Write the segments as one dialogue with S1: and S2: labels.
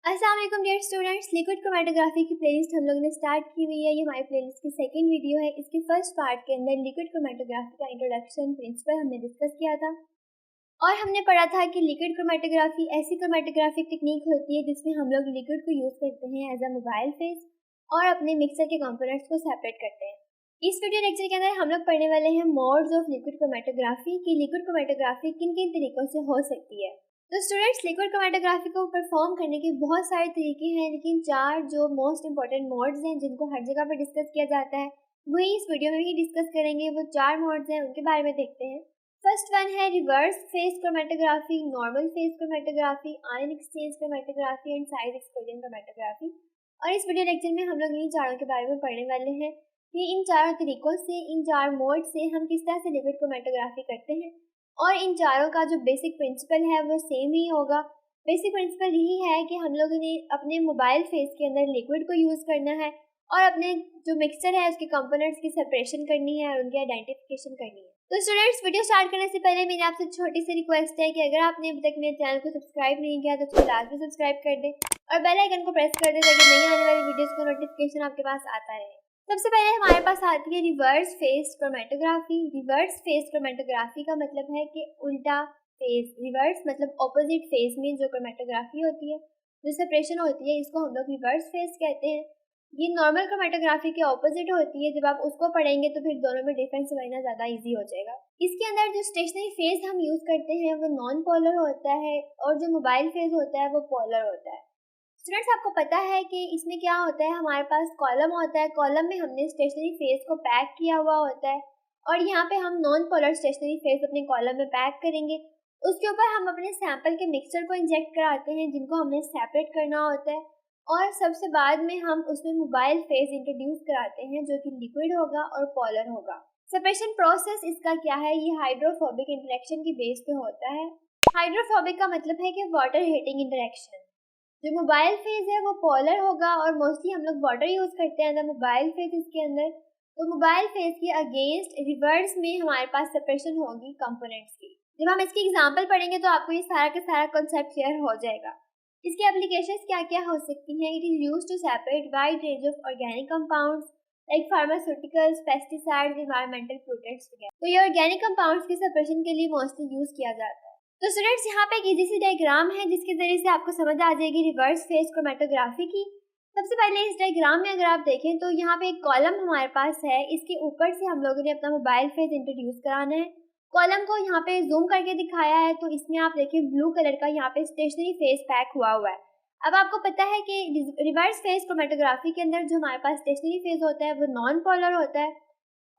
S1: अस्सलाम वालेकुम dear students. Liquid chromatography की प्लेलिस्ट हम लोगों ने स्टार्ट की हुई है। ये हमारी प्लेलिस्ट की सेकंड वीडियो है। इसके फर्स्ट पार्ट के अंदर लिक्विड क्रोमेटोग्राफी का इंट्रोडक्शन प्रिंसिपल हमने डिस्कस किया था और हमने पढ़ा था कि लिक्विड क्रोमेटोग्राफी ऐसी क्रोमेटोग्राफिक टेक्निक होती है जिसमें हम लोग लिक्विड को यूज़ करते हैं एज अ मोबाइल फेस और अपने मिक्सर के कंपोनेंट्स को सेपरेट करते हैं। इस वीडियो लेक्चर के अंदर हम लोग पढ़ने वाले हैं मोड्स ऑफ लिक्विड क्रोमेटोग्राफी की लिक्विड क्रोमेटोग्राफी किन किन तरीकों से हो सकती है। तो स्टूडेंट्स, लिक्विड क्रोमेटोग्राफी को परफॉर्म करने के बहुत सारे तरीके हैं, लेकिन चार जो मोस्ट इंपॉर्टेंट मोड्स हैं जिनको हर जगह पर डिस्कस किया जाता है वही इस वीडियो में भी डिस्कस करेंगे। वो चार मोड्स हैं, उनके बारे में देखते हैं। फर्स्ट वन है reverse face chromatography, normal phase chromatography, ion exchange chromatography and side exclusion chromatography. और इस वीडियो लेक्चर में हम लोग इन चारों के बारे में पढ़ने वाले हैं कि इन चारों तरीकों से, इन चार मोड से हम किस तरह से लिक्विड क्रोमेटोग्राफी करते हैं और इन चारों का जो बेसिक प्रिंसिपल है वो सेम ही होगा। बेसिक प्रिंसिपल यही है कि हम लोगों ने अपने मोबाइल फेस के अंदर लिक्विड को यूज़ करना है और अपने जो मिक्सचर है उसके कंपोनेंट्स की सेपरेशन करनी है और उनकी आइडेंटिफिकेशन करनी है। तो स्टूडेंट्स, वीडियो स्टार्ट करने से पहले मेरी आपसे छोटी सी रिक्वेस्ट है कि अगर आपने अभी तक मेरे चैनल को सब्सक्राइब नहीं किया तो उसको लाजमी सब्सक्राइब कर दें और बेल आइकन को प्रेस कर दें ताकि नई आने वाली वीडियोस का नोटिफिकेशन आपके पास आता रहे। सबसे पहले हमारे पास आती है reverse face chromatography. Reverse face chromatography का मतलब है कि उल्टा फेस, रिवर्स मतलब ऑपोजिट फेस में जो क्रोमेटोग्राफी होती है, जो सेपरेशन होती है, इसको हम लोग रिवर्स फेस कहते हैं। ये नॉर्मल क्रोमेटोग्राफी के ऑपोजिट होती है। जब आप उसको पढ़ेंगे तो फिर दोनों में डिफरेंस समझना ज़्यादा ईजी हो जाएगा। इसके अंदर जो स्टेशनरी फेस हम यूज़ करते हैं वो नॉन पोलर होता है और जो मोबाइल फेस होता है वो पोलर होता है। स्टूडेंट्स, आपको पता है कि इसमें क्या होता है, हमारे पास कॉलम होता है, कॉलम में हमने स्टेशनरी फेस को पैक किया हुआ होता है और यहाँ पे हम नॉन पोलर स्टेशनरी फेस अपने कॉलम में पैक करेंगे। उसके ऊपर हम अपने सैंपल के मिक्सचर को इंजेक्ट कराते हैं जिनको हमने सेपरेट करना होता है और सबसे बाद में हम उसमें मोबाइल फेस इंट्रोड्यूस कराते हैं जो कि लिक्विड होगा और पोलर होगा। सेपरेशन प्रोसेस इसका क्या है, ये हाइड्रोफोबिक इंटरेक्शन की बेस पे होता है। हाइड्रोफोबिक का मतलब है कि वाटर हीटिंग इंटरेक्शन। जो मोबाइल फेज है वो पोलर होगा और मोस्टली हम लोग वाटर यूज़ करते हैं द मोबाइल फेज इसके अंदर। तो मोबाइल फेज के अगेंस्ट रिवर्स में हमारे पास सेपरेशन होगी कंपोनेंट्स की। जब हम इसकी एग्जांपल पढ़ेंगे तो आपको ये सारा का सारा कॉन्सेप्ट क्लियर हो जाएगा। इसकी एप्लीकेशंस क्या क्या हो सकती हैं। It is used to separate wide range of organic compounds like pharmaceuticals, pesticides, environmental pollutants वगैरह। तो ये ऑर्गेनिक कंपाउंड्स के सेपरेशन के लिए मोस्टली यूज़ किया जाता है। तो स्टूडेंट्स, यहाँ पे एक इजी सी डायग्राम है जिसके जरिए से आपको समझ आ जाएगी रिवर्स फेस क्रोमेटोग्राफी की। सबसे पहले इस डायग्राम में अगर आप देखें तो यहाँ पे एक कॉलम हमारे पास है, इसके ऊपर से हम लोगों ने अपना मोबाइल फेस इंट्रोड्यूस कराना है। कॉलम को यहाँ पे जूम करके दिखाया है तो इसमें आप देखिए ब्लू कलर का यहाँ पे स्टेशनरी फेस पैक हुआ हुआ है। अब आपको पता है कि रिवर्स फेस क्रोमेटोग्राफी के अंदर जो हमारे पास स्टेशनरी फेस होता है वो नॉन पोलर होता है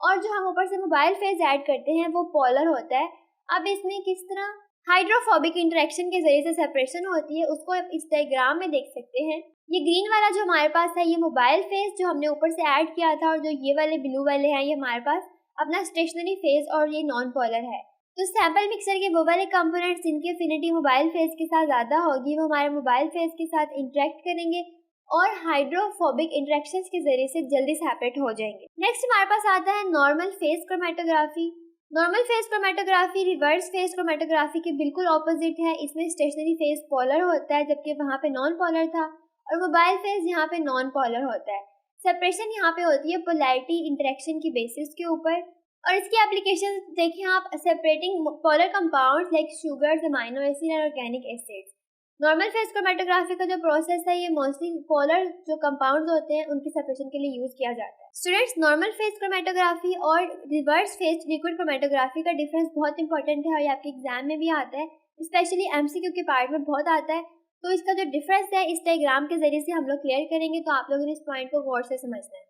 S1: और जो हम ऊपर से मोबाइल फेस ऐड करते हैं वो पोलर होता है। अब इसमें किस तरह हाइड्रोफोबिक इंटरेक्शन के जरिए से सेपरेशन होती है उसको आप इस डायग्राम में देख सकते हैं। ये ग्रीन वाला जो हमारे पास है ये मोबाइल फेस जो हमने ऊपर से ऐड किया था और जो ये वाले ब्लू वाले हैं ये हमारे पास अपना स्टेशनरी फेस और ये नॉन पोलर है। तो सैंपल मिक्सर के वो वाले कंपोनेंट्स जिनकी एफिनिटी मोबाइल फेस के साथ ज़्यादा होगी वो हमारे मोबाइल फेस के साथ इंटरेक्ट करेंगे और हाइड्रोफोबिक इंटरेक्शंस के जरिए से जल्दी सेपरेट हो जाएंगे। नेक्स्ट हमारे पास आता है normal phase chromatography. Normal phase chromatography reverse face chromatography के बिल्कुल ऑपोजिट है। इसमें स्टेशनरी फेस पोलर होता है जबकि वहाँ पे नॉन पोलर था और मोबाइल फेस यहाँ पे नॉन पोलर होता है। सेपरेशन यहाँ पे होती है पोलैरिटी इंटरेक्शन की बेसिस के ऊपर और इसकी एप्लीकेशन देखें आप, separating polar compounds like sugars, amino acid और organic acids. Normal phase chromatography का जो प्रोसेस है ये मोस्टली पोलर जो कंपाउंड्स होते हैं उनकी सेपरेशन के लिए यूज किया जाता है। स्टूडेंट्स, नॉर्मल फेस क्रोमेटोग्राफी और रिवर्स फेस लिक्विड क्रोमेटोग्राफी का डिफरेंस बहुत इंपॉर्टेंट है और ये आपके एग्जाम में भी आता है, स्पेशली एमसीक्यू के पार्ट में बहुत आता है। तो इसका जो डिफरेंस है इस डायग्राम के जरिए से हम लोग क्लियर करेंगे तो आप लोगों ने इस पॉइंट को गौर से समझना है।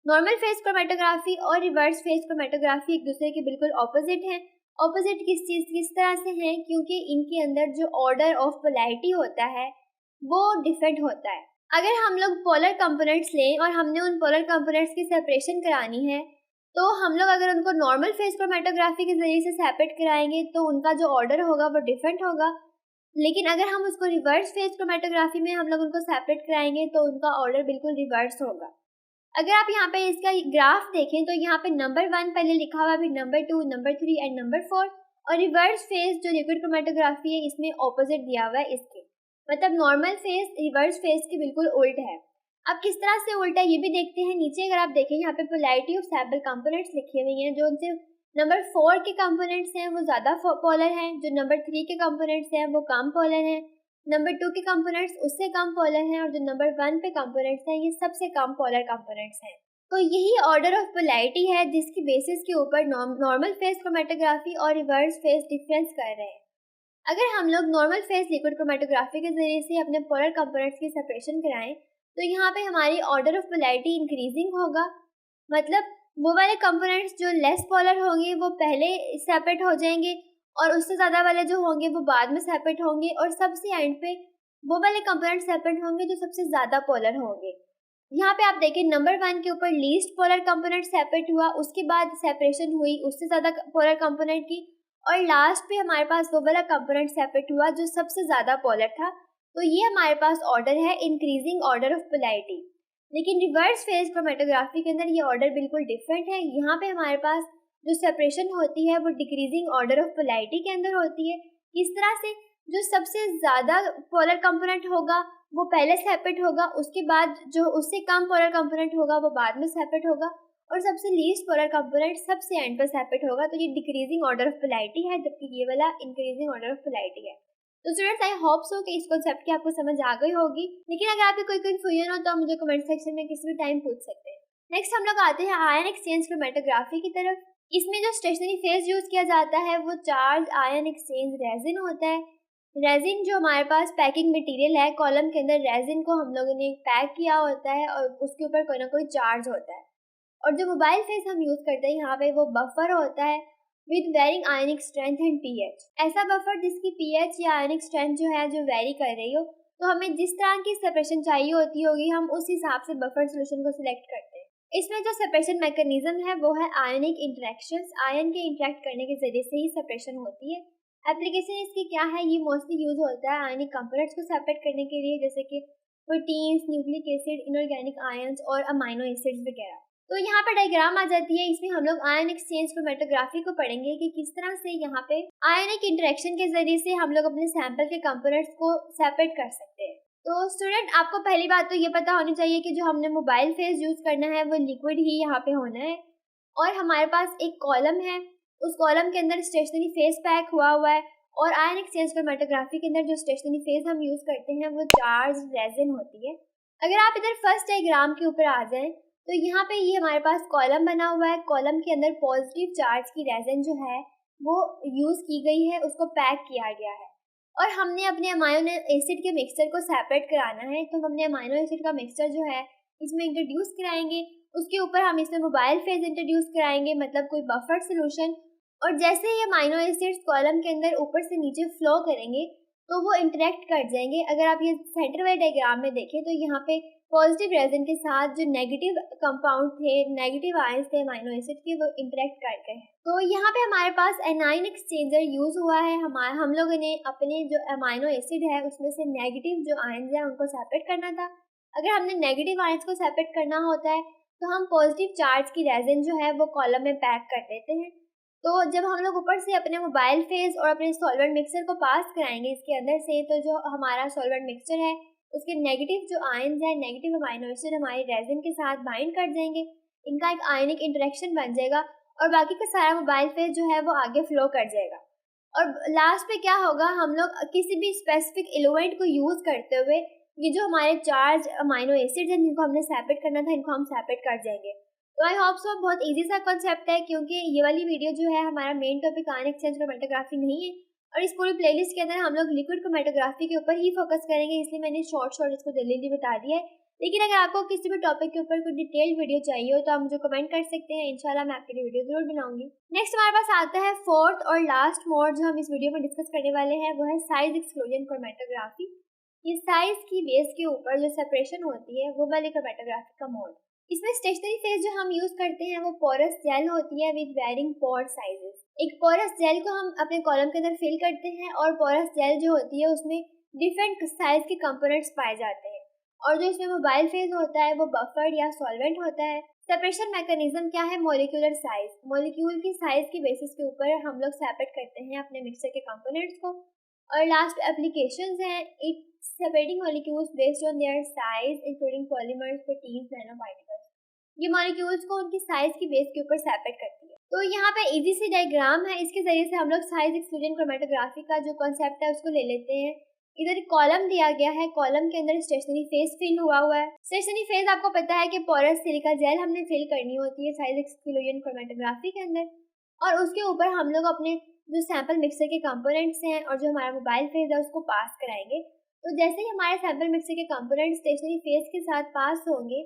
S1: नॉर्मल फेस क्रोमेटोग्राफी और रिवर्स फेस क्रोमेटोग्राफी एक दूसरे के बिल्कुल ऑपोजिट हैं। ऑपोजिट किस तरह से हैं, क्योंकि इनके अंदर जो ऑर्डर ऑफ पोलैरिटी होता है वो डिफरेंट होता है। अगर हम लोग पोलर कंपोनेंट्स लें और हमने उन पोलर कंपोनेंट्स की सेपरेशन करानी है तो हम लोग अगर उनको नॉर्मल फेस क्रोमेटोग्राफी के जरिए से सेपरेट कराएंगे तो उनका जो ऑर्डर होगा वो डिफरेंट होगा। लेकिन अगर हम उसको रिवर्स फेस क्रोमेटोग्राफी में हम लोग उनको सेपरेट कराएंगे तो उनका ऑर्डर बिल्कुल रिवर्स होगा। अगर आप यहाँ पे इसका ग्राफ देखें तो यहाँ पे नंबर 1 पहले लिखा हुआ, फिर नंबर 2, नंबर 3 एंड नंबर 4 और रिवर्स फेस जो लिक्विड क्रोमेटोग्राफी है इसमें ऑपोजिट दिया हुआ है इसके। मतलब नॉर्मल फेज रिवर्स फेज के बिल्कुल उल्ट है। अब किस तरह से उल्टा है ये भी देखते हैं। नीचे अगर आप देखें यहाँ पे पोलैरिटी ऑफ सेपरल कंपोनेंट्स लिखी हुई हैं। जो उनसे नंबर 4 के कंपोनेंट्स हैं वो ज़्यादा पोलर हैं, जो नंबर 3 के कंपोनेंट्स हैं वो कम पोलर हैं, नंबर 2 के कंपोनेंट्स उससे कम पोलर हैं, और जो नंबर 1 पे कंपोनेंट्स हैं ये सबसे कम पोलर कंपोनेंट्स हैं। तो यही ऑर्डर ऑफ पोलैरिटी है जिसकी बेसिस के ऊपर नॉर्मल फेज क्रोमेटोग्राफी और रिवर्स फेज डिफरेंस कर रहे हैं। अगर हम लोग नॉर्मल फेज लिक्विड क्रोमेटोग्राफी के जरिए से अपने पोलर कंपोनेंट्स की सेपरेशन कराएं तो यहाँ पे हमारी ऑर्डर ऑफ पोलैरिटी इंक्रीजिंग होगा। मतलब वो वाले कंपोनेंट्स जो लेस पोलर होंगे वो पहले सेपरेट हो जाएंगे, और उससे ज़्यादा वाले जो होंगे वो बाद में सेपरेट होंगे, और सबसे एंड पे वो वाले कंपोनेंट्स सेपरेट होंगे जो सबसे ज़्यादा पोलर होंगे। यहाँ पे आप देखें नंबर 1 के ऊपर लीस्ट पोलर कंपोनेंट सेपरेट हुआ, उसके बाद सेपरेशन हुई उससे ज़्यादा पोलर कंपोनेंट की, और लास्ट पे हमारे पास वो वाला कंपोनेंट सेपरेट हुआ जो सबसे ज़्यादा पोलर था। तो ये हमारे पास ऑर्डर है इंक्रीजिंग ऑर्डर ऑफ पोलैरिटी। लेकिन रिवर्स फेज क्रोमेटोग्राफी के अंदर ये ऑर्डर बिल्कुल डिफरेंट है। यहाँ पे हमारे पास जो सेपरेशन होती है वो डिक्रीजिंग ऑर्डर ऑफ पोलैरिटी के अंदर होती है। इस तरह से जो सबसे ज़्यादा पोलर कंपोनेंट होगा वो पहले सेपरेट होगा, उसके बाद जो उससे कम पोलर कंपोनेंट होगा वो बाद में सेपरेट होगा, और सबसे लीस्ट पोलर कंपोनेंट सबसे एंड पर सेपरेट होगा। तो ये डिक्रीजिंग ऑर्डर ऑफ पोलैरिटी है, जबकि ये वाला इंक्रीजिंग ऑर्डर ऑफ पोलैरिटी है। तो स्टूडेंट्स आई होप सो कि इस कॉन्सेप्ट की आपको समझ आ गई होगी। लेकिन अगर आपकी कोई कंफ्यूजन हो तो आप मुझे कमेंट सेक्शन में किसी भी टाइम पूछ सकते हैं। नेक्स्ट हम लोग आते हैं आयन एक्सचेंज क्रोमेटोग्राफी की तरफ। इसमें जो स्टेशनरी फेज यूज किया जाता है वो चार्ज आयन एक्सचेंज रेजिन होता है। रेजिन जो हमारे पास पैकिंग मटेरियल है, कॉलम के अंदर रेजिन को हम लोगों ने पैक किया होता है और उसके ऊपर कोई ना कोई चार्ज होता है। और जो मोबाइल फेज हम यूज करते हैं यहाँ पे वो बफर होता है with varying ionic strength and pH. ऐसा बफर जिसकी पीएच या आयनिक स्ट्रेंथ जो है जो वेरी कर रही हो, तो हमें जिस तरह की सेपरेशन चाहिए होती होगी हम उस हिसाब से बफर सोल्यूशन को सिलेक्ट करते हैं। इसमें जो सेपरेशन मैकेनिज्म है वो है आयनिक इंटरेक्शंस। आयन के इंटरेक्ट करने के जरिए से ही सेपरेशन होती है। एप्लीकेशन इसकी क्या है, ये मोस्टली यूज होता है आयनिक कंपोनेंट्स को सेपरेट करने के लिए, जैसे कि proteins, nucleic acid, inorganic ions और अमाइनो एसिड्स वगैरह। तो यहाँ पर डायग्राम आ जाती है। इसमें हम लोग आयन एक्सचेंज क्रोमेटोग्राफी को पढ़ेंगे कि किस तरह से यहाँ पे आयनिक इंटरेक्शन के जरिए से हम लोग अपने सैंपल के कंपोनेंट्स को सेपरेट कर सकते हैं। तो स्टूडेंट आपको पहली बात तो ये पता होनी चाहिए कि जो हमने मोबाइल फेज यूज करना है वो लिक्विड ही यहाँ पे होना है, और हमारे पास एक कॉलम है, उस कॉलम के अंदर स्टेशनरी फेज पैक हुआ है, और आयन एक्सचेंज क्रोमेटोग्राफी के अंदर जो स्टेशनरी फेज हम यूज करते हैं वो चार्ज रेजिन होती है। अगर आप इधर फर्स्ट डायग्राम के ऊपर आ जाएं तो यहाँ पे ये हमारे पास कॉलम बना हुआ है। कॉलम के अंदर पॉजिटिव चार्ज की रेजिन जो है वो यूज की गई है, उसको पैक किया गया है, और हमने अपने अमाइनो एसिड के मिक्सचर को सेपरेट कराना है। तो हमने अमाइनो एसिड का मिक्सचर जो है इसमें इंट्रोड्यूस कराएंगे, उसके ऊपर हम इसमें मोबाइल फेज इंट्रोड्यूस कराएंगे, मतलब कोई बफर सोल्यूशन। और जैसे ही अमाइनो एसिड्स कॉलम के अंदर ऊपर से नीचे फ्लो करेंगे तो वो इंटरेक्ट कर जाएंगे। अगर आप ये सेंटर वाले डायग्राम में देखें तो यहाँ पे पॉजिटिव रेजिन के साथ जो नेगेटिव कंपाउंड थे, नेगेटिव आयंस थे अमाइनो एसिड के, वो इंटरेक्ट कर गए हैं। तो यहाँ पे हमारे पास एनाइन एक्सचेंजर यूज हुआ है। हम लोगों ने अपने जो अमाइनो एसिड है उसमें से नेगेटिव जो आयंस है उनको सेपरेट करना था। अगर हमने नेगेटिव आयंस को सेपरेट करना होता है तो हम पॉजिटिव चार्ज की रेजिन जो है वो कॉलम में पैक कर देते हैं। तो जब हम लोग ऊपर से अपने मोबाइल फेज और अपने सॉल्वेंट मिक्सचर को पास कराएंगे इसके अंदर से, तो जो हमारा सॉल्वेंट मिक्सचर है उसके नेगेटिव जो आयंस है, नेगेटिव अमाइनो एसिड हमारी रेजिन के साथ बाइंड कर जाएंगे, इनका एक आयनिक इंटरेक्शन बन जाएगा, और बाकी का सारा मोबाइल फेज जो है वो आगे फ्लो कर जाएगा। और लास्ट पे क्या होगा, हम लोग किसी भी स्पेसिफिक एलिमेंट को यूज करते हुए ये जो हमारे चार्ज अमाइनो एसिड है जिनको हमने सेपरेट करना था इनको हम सेपरेट कर जाएंगे। तो आई होप सो बहुत इजी सा कॉन्सेप्ट है, क्योंकि ये वाली वीडियो जो है हमारा main topic ion exchange chromatography नहीं है, और इस पूरी प्लेलिस्ट के अंदर हम लोग लिक्विड क्रोमेटोग्राफी के ऊपर ही फोकस करेंगे, इसलिए मैंने शॉर्ट इसको जल्दी बता दिया है। लेकिन अगर आपको किसी भी टॉपिक के ऊपर कोई डिटेल वीडियो चाहिए हो तो आप मुझे कमेंट कर सकते हैं, इंशाल्लाह मैं आपके लिए वीडियो जरूर बनाऊंगी। नेक्स्ट हमारे पास आता है फोर्थ और लास्ट मोड जो हम इस वीडियो में डिस्कस करने वाले हैं, वो है साइज एक्सक्लूजन क्रोमेटोग्राफी। ये साइज की बेस के ऊपर जो सेपरेशन होती है वो वाली क्रोमेटोग्राफी का मोड। इसमें स्टेशनरी फेज जो हम यूज करते हैं वो पोरस जेल होती है विद वेरिंग पोर साइजेस। एक पोरस जेल को हम अपने कॉलम के अंदर फिल करते हैं, और पोरस जेल जो होती है उसमें डिफरेंट साइज के कंपोनेंट्स पाए जाते हैं, और जो इसमें मोबाइल फेज होता है वो बफर या सॉल्वेंट होता है। सेपरेशन मैकेनिज्म क्या है, मॉलिक्यूलर साइज। मॉलिक्यूल की साइज की बेसिस के ऊपर हम लोग सेपरेट करते हैं अपने मिक्सर के कंपोनेंट्स को। और लास्ट एप्लीकेशंस हैं, it separating molecules based on their size, including polymers, proteins, nanoparticles. ये मॉलिक्यूल्स को उनकी साइज की बेस के ऊपर सेपरेट करती है। तो यहाँ पे इजी सी डायग्राम है, इसके जरिए से हम लोग साइज एक्सक्लूजन क्रोमेटोग्राफी का जो कॉन्सेप्ट है उसको ले लेते हैं। इधर कॉलम दिया गया है, कॉलम के अंदर स्टेशनरी फेज फिल हुआ है। स्टेशनरी फेज आपको पता है कि पोरस सिलिका जेल हमने फिल करनी होती है साइज एक्सक्लूजन क्रोमेटोग्राफी के अंदर, और उसके ऊपर हम लोग अपने जो सैंपल मिक्सर के कंपोनेंट्स हैं और जो हमारा मोबाइल फेज है उसको पास कराएंगे। तो जैसे ही हमारे सैंपल मिक्सर के कंपोनेंट्स स्टेशनरी फेज के साथ पास होंगे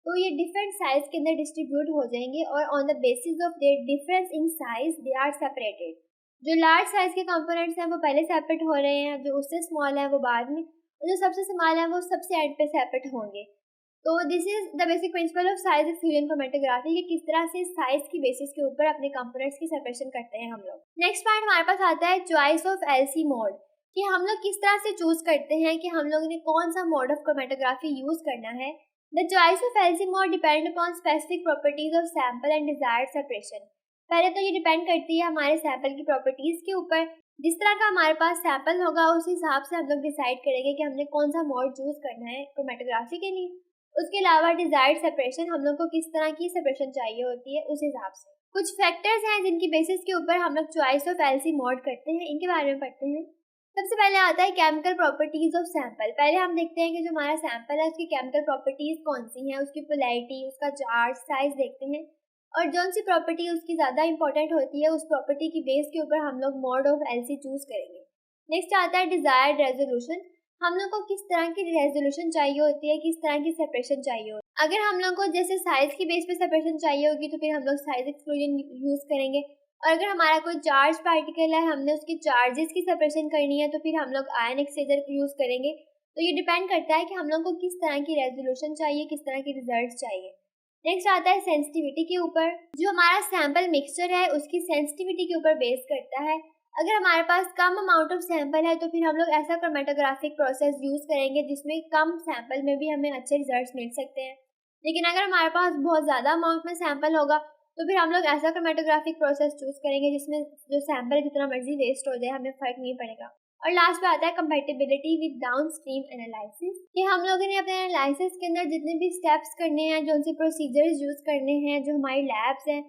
S1: तो ये डिफरेंट साइज के अंदर डिस्ट्रीब्यूट हो जाएंगे और on the basis of their difference in size they are separated. जो लार्ज साइज के कंपोनेंट्स हैं वो पहले सेपरेट हो रहे हैं, जो उससे स्मॉल है वो बाद में, और जो सबसे स्मॉल है वो सबसे एंड पे सेपरेट होंगे। तो this is the basic principle of size exclusion chromatography कि किस तरह से साइज की बेसिस के ऊपर अपने कंपोनेंट्स की सेपरेशन करते हैं हम लोग। नेक्स्ट पॉइंट हमारे पास आता है चॉइस ऑफ एलसी मोड, कि हम लोग किस तरह से चूज करते हैं कि हम लोगों ने कौन सा मोड ऑफ क्रोमेटोग्राफी यूज करना है। The choice of LC mode depend upon specific properties of sample and desired separation. पहले तो ये डिपेंड करती है हमारे सैंपल की प्रॉपर्टीज के ऊपर। जिस तरह का हमारे पास सैंपल होगा उस हिसाब से हम लोग डिसाइड करेंगे कि हमने कौन सा मोड चूज करना है क्रोमेटोग्राफी के लिए। उसके अलावा डिजायर्ड सेपरेशन, हम लोग को किस तरह की सेपरेशन चाहिए होती है उस हिसाब से। कुछ फैक्टर्स हैं जिनकी बेसिस के ऊपर हम लोग चॉइस ऑफ एलसी मोड करते हैं, इनके बारे में पढ़ते हैं। सबसे पहले आता है केमिकल प्रॉपर्टीज ऑफ सैंपल। पहले हम देखते हैं कि जो हमारा सैंपल है उसकी केमिकल प्रॉपर्टीज कौन सी हैं, उसकी पोलैरिटी, उसका चार्ज, साइज देखते हैं, और जौन सी प्रॉपर्टी उसकी ज़्यादा इंपॉर्टेंट होती है उस प्रॉपर्टी की बेस के ऊपर हम लोग मोड ऑफ एलसी चूज करेंगे। नेक्स्ट आता है डिजायर्ड रेजोल्यूशन, हम लोग को किस तरह की रेजोल्यूशन चाहिए होती है, किस तरह की सेपरेशन चाहिए होती है। अगर हम लोग को जैसे साइज की बेस पे सेपरेशन चाहिए होगी तो फिर हम लोग साइज एक्सक्लूजन यूज करेंगे, और अगर हमारा कोई चार्ज पार्टिकल है, हमने उसकी चार्जेस की सेपरेशन करनी है तो फिर हम लोग आयन एक्सचेंजर यूज करेंगे। तो ये डिपेंड करता है कि हम लोग को किस तरह की रेजोल्यूशन चाहिए, किस तरह की रिजल्ट चाहिए। नेक्स्ट आता है सेंसिटिविटी के ऊपर, जो हमारा सैंपल मिक्सचर है उसकी सेंसिटिविटी के ऊपर बेस करता है। अगर हमारे पास कम अमाउंट ऑफ सैंपल है तो फिर हम लोग ऐसा क्रोमेटोग्राफिक प्रोसेस यूज करेंगे जिसमें कम सैंपल में भी हमें अच्छे रिजल्ट मिल सकते हैं। लेकिन अगर हमारे पास बहुत ज़्यादा अमाउंट में सैंपल होगा तो फिर हम लोग ऐसा क्रोमेटोग्राफिक प्रोसेस चूज करेंगे जिसमें जो सैंपल जितना मर्जी वेस्ट हो जाए हमें फर्क नहीं पड़ेगा। और लास्ट पे आता है कंपैटिबिलिटी विद डाउनस्ट्रीम एनालिसिस, कि हम लोगों ने अपने एनालिसिस के अंदर जितने भी स्टेप्स करने हैं, जो उनसे प्रोसीजर्स यूज करने हैं, जो हमारी लैब्स हैं,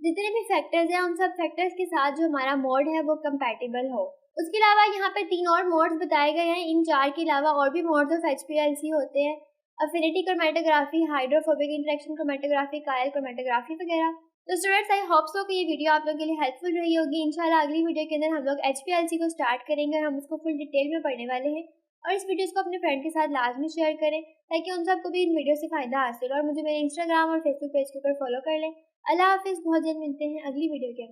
S1: जितने भी फैक्टर्स हैं, उन सब फैक्टर्स के साथ जो हमारा मोड है वो कंपैटिबल हो। उसके अलावा यहाँ पे 3 और मोड्स बताए गए हैं। इन 4 के अलावा और भी मोड्स ऑफ HPLC होते हैं, affinity chromatography, hydrophobic interaction chromatography, कायल क्रोमेटोग्राफी वगैरह। तो स्टूडेंट्स, आई होप सो कि ये वीडियो आप लोगों के लिए हेल्पफुल रही होगी। इंशाल्लाह अगली वीडियो के अंदर हम लोग HPLC को स्टार्ट करेंगे और हम उसको फुल डिटेल में पढ़ने वाले हैं। और इस वीडियोस को अपने फ्रेंड के साथ लाजमी शेयर करें ताकि उन सबको भी इन वीडियो से फ़ायदा हासिल हो, और मुझे मेरे इंस्टाग्राम और फेसबुक पेज के ऊपर फॉलो कर लें। अल्लाह हाफिज़, बहुत जल्द मिलते हैं अगली वीडियो के अंदर।